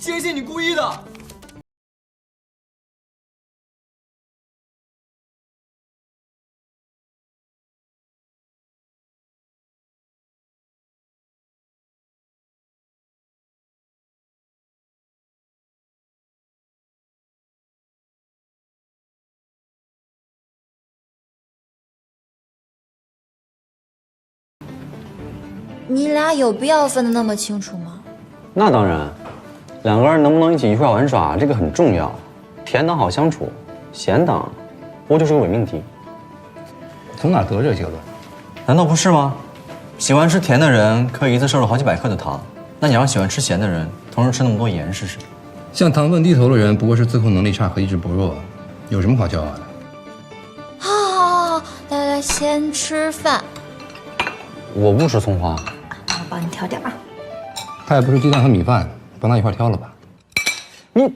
坚信你故意的。你俩有必要分得那么清楚吗？那当然，两个人能不能一起一块玩耍，这个很重要。甜党好相处，咸党不过就是个伪命题。从哪得这结论？难道不是吗？喜欢吃甜的人可以一次摄入好几百克的糖，那你让喜欢吃咸的人同时吃那么多盐试试？向糖分低头的人不过是自控能力差和意志薄弱，有什么好骄傲的？好，来，先吃饭。我不吃葱花。我帮你挑点啊。他也不是鸡蛋和米饭，帮他一块挑了吧？你。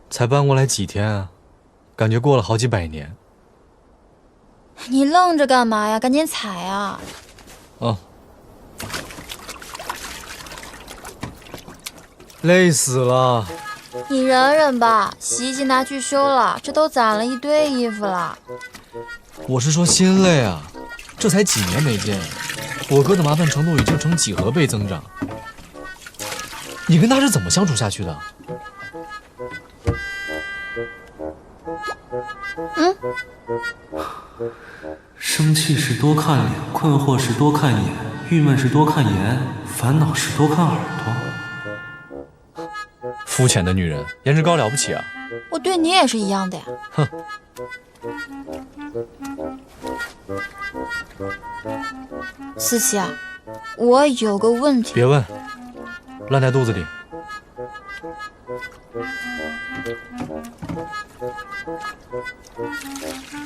才搬过来几天啊，感觉过了好几百年。你愣着干嘛呀？赶紧踩啊！哦，累死了。你忍忍吧，洗衣机拿去修了，这都攒了一堆衣服了。我是说心累啊，这才几年没见，我哥的麻烦程度已经成几何倍增长。你跟他是怎么相处下去的？生气时多看脸，困惑时多看眼，郁闷时多看颜，烦恼时多看耳朵。肤浅的女人，颜值高了不起啊！我对你也是一样的呀。哼。思琪啊，我有个问题。别问，烂在肚子里。